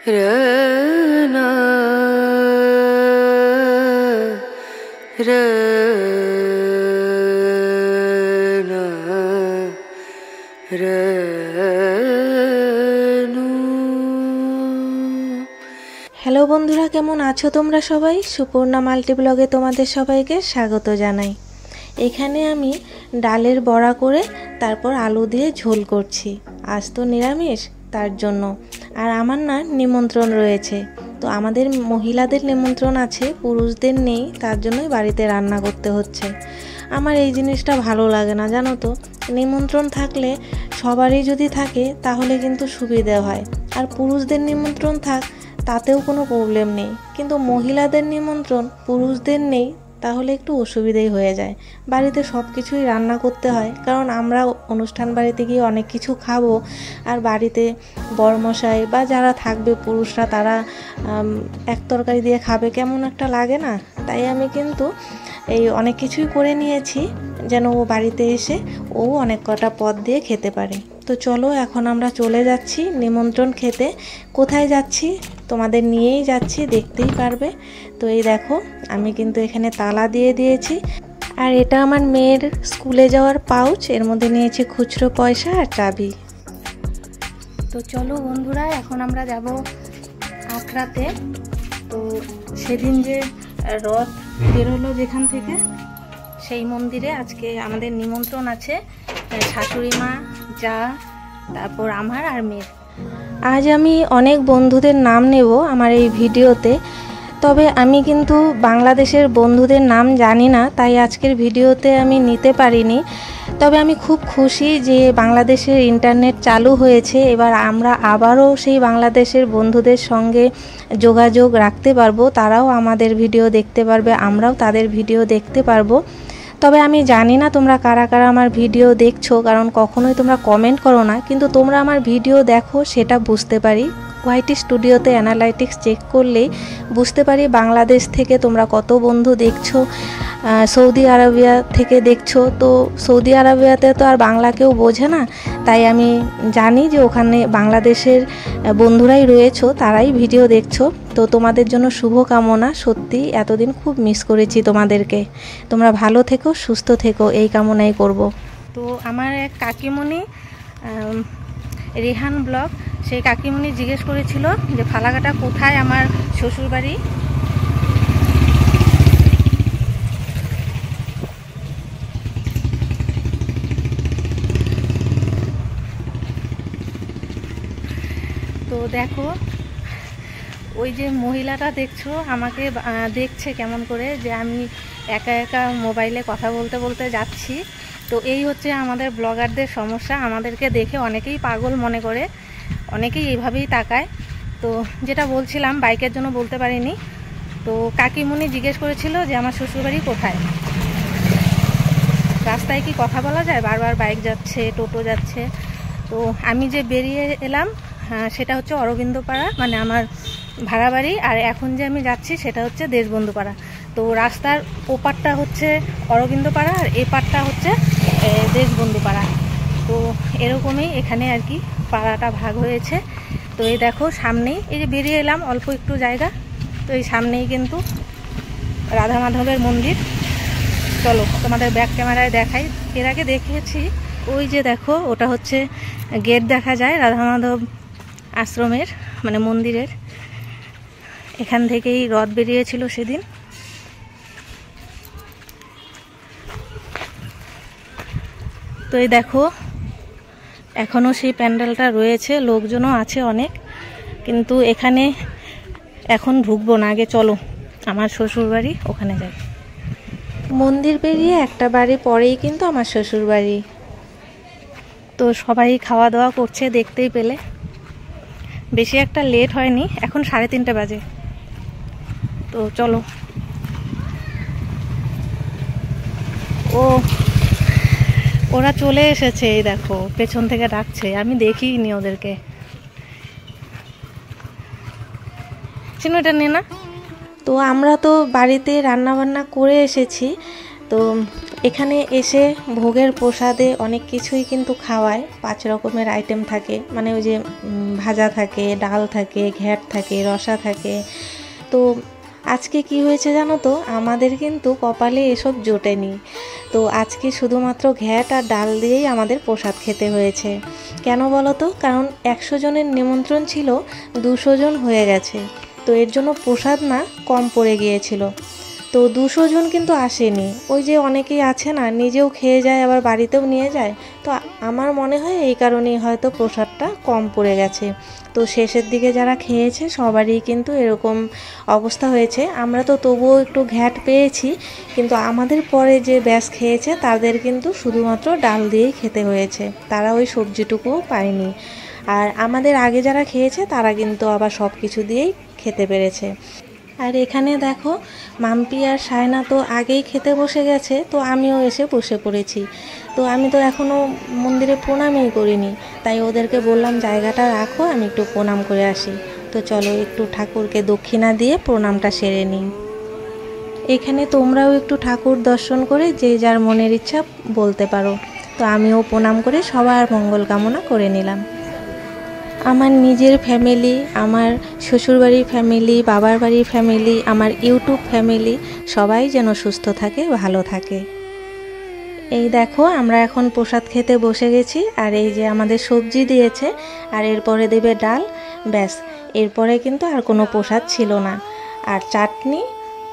रना रना रनु। Hello বন্ধুরা, কেমন আছো তোমরা সবাই? সুপর্ণা মাল্টি ব্লগে তোমাদের সবাইকে স্বাগত জানাই। এখানে আমি ডালের বড়া করে তারপর আলু দিয়ে ঝোল করছি। আজ তো নিরামিষ, তার জন্য। আর আমার না নিমন্ত্রণ রয়েছে, তো আমাদের মহিলাদের নিমন্ত্রণ আছে, পুরুষদের নেই, তার জন্যই বাড়িতে রান্না করতে হচ্ছে। আমার এই জিনিসটা ভালো লাগে না, জানো তো। নিমন্ত্রণ থাকলে সবারই যদি থাকে তাহলে কিন্তু সুবিধা হয়, আর পুরুষদের নিমন্ত্রণ থাক তাতেও কোনো প্রবলেম নেই, কিন্তু মহিলাদের নিমন্ত্রণ পুরুষদের নেই তাহলে একটু অসুবিধাই হয়ে যায়। বাড়িতে সব কিছুই রান্না করতে হয়, কারণ আমরা অনুষ্ঠান বাড়িতে গিয়ে অনেক কিছু খাবো, আর বাড়িতে বড়মশাই বা যারা থাকবে পুরুষরা তারা এক তরকারি দিয়ে খাবে, কেমন একটা লাগে না। তাই আমি কিন্তু এই অনেক কিছুই করে নিয়েছি যেন ও বাড়িতে এসে ও অনেক কটা পদ দিয়ে খেতে পারে। তো চলো এখন আমরা চলে যাচ্ছি নিমন্ত্রণ খেতে। কোথায় যাচ্ছি তোমাদের নিয়েই যাচ্ছি, দেখতেই পারবে। তো এই দেখো, আমি কিন্তু এখানে তালা দিয়ে দিয়েছি, আর এটা আমার মেয়ের স্কুলে যাওয়ার পাউচ, এর মধ্যে নিয়েছি খুচরো পয়সা আর চাবি। তো চলো বন্ধুরা, এখন আমরা যাব আখড়াতে। তো সেদিন যে রথ বেরোলো যেখান থেকে, সেই মন্দিরে আজকে আমাদের নিমন্ত্রণ আছে, শাশুড়ি মা, যা, তারপর আমার আর মেয়ের। আজ আমি অনেক বন্ধুদের নাম নেব আমার এই ভিডিওতে, তবে আমি কিন্তু বাংলাদেশের বন্ধুদের নাম জানি না, তাই আজকের ভিডিওতে আমি নিতে পারিনি। তবে আমি খুব খুশি যে বাংলাদেশের ইন্টারনেট চালু হয়েছে, এবার আমরা আবারও সেই বাংলাদেশের বন্ধুদের সঙ্গে যোগাযোগ রাখতে পারবো, তারাও আমাদের ভিডিও দেখতে পারবে, আমরাও তাদের ভিডিও দেখতে পারবো। তবে আমি জানি না তোমরা কারা কারা আমার ভিডিও দেখছো, কারণ কখনোই তোমরা কমেন্ট করো না, কিন্তু তোমরা আমার ভিডিও দেখো সেটা বুঝতে পারি। ওয়াইটি স্টুডিওতে অ্যানালাইটিক্স চেক করলেই বুঝতে পারি বাংলাদেশ থেকে তোমরা কত বন্ধু দেখছো, সৌদি আরবিয়া থেকে দেখছো। তো সৌদি আরবিয়াতে তো আর বাংলা কেউ বোঝে না, তাই আমি জানি যে ওখানে বাংলাদেশের বন্ধুরাই রয়েছো, তারাই ভিডিও দেখছো। তো তোমাদের জন্য শুভকামনা। সত্যি এতদিন খুব মিস করেছি তোমাদেরকে। তোমরা ভালো থেকো, সুস্থ থেকো, এই কামনাই করব। তো আমার এক কাকিমণি, রেহান ব্লগ, সেই কাকিমণি জিজ্ঞেস করেছিল যে ফালাকাটা কোথায় আমার শ্বশুরবাড়ি। তো দেখো, ওই যে মহিলাটা দেখছো আমাকে দেখছে কেমন করে, যে আমি একা একা মোবাইলে কথা বলতে বলতে যাচ্ছি। তো এই হচ্ছে আমাদের ব্লগারদের সমস্যা, আমাদেরকে দেখে অনেকেই পাগল মনে করে, অনেকেই এইভাবেই তাকায়। তো যেটা বলছিলাম, বাইকের জন্য বলতে পারিনি। তো কাকিমণি জিজ্ঞেস করেছিল যে আমার শ্বশুরবাড়ি কোথায়। রাস্তায় কি কথা বলা যায়? বারবার বাইক যাচ্ছে, টোটো যাচ্ছে। তো আমি যে বেরিয়ে এলাম সেটা হচ্ছে অরবিন্দপাড়া, মানে আমার ভাড়া বাড়ি, আর এখন যে আমি যাচ্ছি সেটা হচ্ছে দেশবন্ধুপাড়া। তো রাস্তার ওপারটা হচ্ছে অরবিন্দপাড়া আর এপারটা হচ্ছে দেশবন্ধুপাড়া। তো এরকমই এখানে আর কি পাড়াটা ভাগ হয়েছে। তো এই দেখো সামনেই, এই যে বেরিয়ে এলাম অল্প একটু জায়গা, তো এই সামনেই কিন্তু রাধা মাধবের মন্দির। চলো তোমাদের ব্যাক ক্যামেরায় দেখাই, এর আগে দেখিয়েছি। ওই যে দেখো, ওটা হচ্ছে গেট দেখা যায় রাধা মাধব আশ্রমের, মানে মন্দিরের। এখান থেকেই রথ বেরিয়েছিল সেদিন। তো এই দেখো এখনও সেই প্যান্ডেলটা রয়েছে, লোকজনও আছে অনেক, কিন্তু এখানে এখন ঢুকবো না, আগে চলো আমার শ্বশুর বাড়ি, ওখানে যাই। মন্দির পেরিয়ে একটা বাড়ি পরেই কিন্তু আমার শ্বশুর বাড়ি। তো সবাই খাওয়া দাওয়া করছে, দেখতেই পেলে। বেশি একটা লেট হয়নি, এখন 3:30 বাজে। তো চলো। ওরা চলে এসেছে, এই দেখো পেছন থেকে ডাকছে, আমি দেখিনি ওদেরকে। চিনো এটা নে না। তো আমরা তো বাড়িতে রান্না বান্না করে এসেছি, তো এখানে এসে ভোগের প্রসাদে অনেক কিছুই কিন্তু খাওয়ায়, 5 রকমের আইটেম থাকে, মানে ওই যে ভাজা থাকে, ডাল থাকে, ঘ্যাট থাকে, রসা থাকে। তো আজকে কি হয়েছে জানো তো, আমাদের কিন্তু কপালে এসব জোটেনি। তো আজকে শুধুমাত্র ঘ্যাট আর ডাল দিয়েই আমাদের প্রসাদ খেতে হয়েছে। কেন বলো তো? কারণ 100 জনের নিমন্ত্রণ ছিল, 200 জন হয়ে গেছে। তো এর জন্য প্রসাদ না কম পড়ে গিয়েছিল। তো 200 জন কিন্তু আসেনি। ওই যে অনেকেই আছে না, নিজেও খেয়ে যায় আবার বাড়িতেও নিয়ে যায়। তো আমার মনে হয় এই কারণেই হয়তো প্রসাদটা কম পড়ে গেছে। তো শেষের দিকে যারা খেয়েছে সবারই কিন্তু এরকম অবস্থা হয়েছে। আমরা তো তবুও একটু ঘ্যাট পেয়েছি, কিন্তু আমাদের পরে যে ব্যাচ খেয়েছে তাদের কিন্তু শুধুমাত্র ডাল দিয়েই খেতে হয়েছে, তারা ওই সবজিটুকুও পায়নি। আর আমাদের আগে যারা খেয়েছে তারা কিন্তু আবার সব কিছু দিয়েই খেতে পেরেছে। আর এখানে দেখো, মাম্পি আর সায়না তো আগেই খেতে বসে গেছে, তো আমিও এসে বসে পড়েছি। তো আমি তো এখনও মন্দিরে প্রণামই করিনি, তাই ওদেরকে বললাম জায়গাটা রাখো, আমি একটু প্রণাম করে আসি। তো চলো একটু ঠাকুরকে দক্ষিণা দিয়ে প্রণামটা সেরে নিই। এখানে তোমরাও একটু ঠাকুর দর্শন করে যে যার মনের ইচ্ছা বলতে পারো। তো আমিও প্রণাম করে সবার মঙ্গল কামনা করে নিলাম। আমার নিজের ফ্যামিলি, আমার শ্বশুরবাড়ির ফ্যামিলি, বাবার বাড়ির ফ্যামিলি, আমার ইউটিউব ফ্যামিলি সবাই যেন সুস্থ থাকে, ভালো থাকে। এই দেখো, আমরা এখন প্রসাদ খেতে বসে গেছি। আর এই যে আমাদের সবজি দিয়েছে, আর এরপরে দেবে ডাল, ব্যাস। এরপরে কিন্তু আর কোনো প্রসাদ ছিল না। আর চাটনি,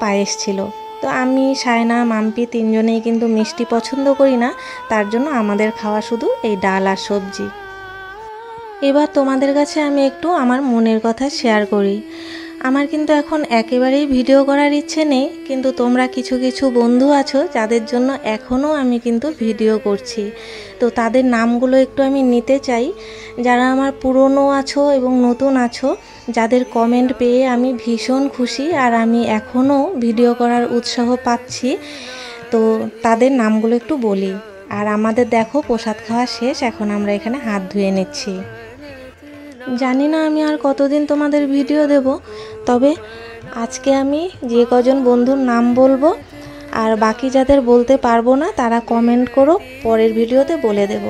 পায়েস ছিল। তো আমি, সায়না, মাম্পি 3 জনেই কিন্তু মিষ্টি পছন্দ করি না, তার জন্য আমাদের খাওয়া শুধু এই ডাল আর সবজি। এবার তোমাদের কাছে আমি একটু আমার মনের কথা শেয়ার করি। আমার কিন্তু এখন একেবারেই ভিডিও করার ইচ্ছে নেই, কিন্তু তোমরা কিছু কিছু বন্ধু আছো যাদের জন্য এখনও আমি কিন্তু ভিডিও করছি। তো তাদের নামগুলো একটু আমি নিতে চাই, যারা আমার পুরনো আছো এবং নতুন আছো, যাদের কমেন্ট পেয়ে আমি ভীষণ খুশি আর আমি এখনও ভিডিও করার উৎসাহ পাচ্ছি। তো তাদের নামগুলো একটু বলি। আর আমাদের দেখো প্রসাদ খাওয়া শেষ, এখন আমরা এখানে হাত ধুয়ে নিচ্ছি। জানি না আমি আর কতদিন তোমাদের ভিডিও দেব, তবে আজকে আমি যে কজন বন্ধুর নাম বলবো, আর বাকি যাদের বলতে পারবো না তারা কমেন্ট করো, পরের ভিডিওতে বলে দেব।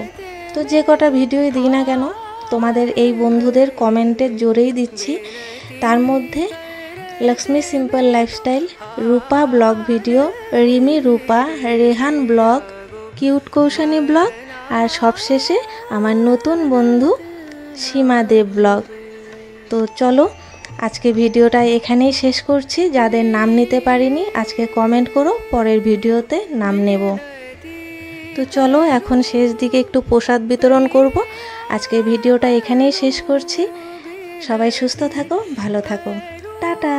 তো যে কটা ভিডিওই দিই না কেন, তোমাদের এই বন্ধুদের কমেন্টের জোরেই দিচ্ছি। তার মধ্যে Lakshmi simple lifestyle, Rupa vlog video, Rimi Rupa, Rehan vlog, cute Koushani vlog, আর সবশেষে আমার নতুন বন্ধু সীমা দেব ব্লগ। তো চলো আজকে ভিডিওটা এখানেই শেষ করছি। যাদের নাম নিতে পারিনি আজকে কমেন্ট করো, পরের ভিডিওতে নাম নেব। তো চলো এখন শেষ দিকে একটু প্রসাদ বিতরণ করব। আজকে ভিডিওটা এখানেই শেষ করছি। সবাই সুস্থ থাকো, ভালো থাকো, টাটা।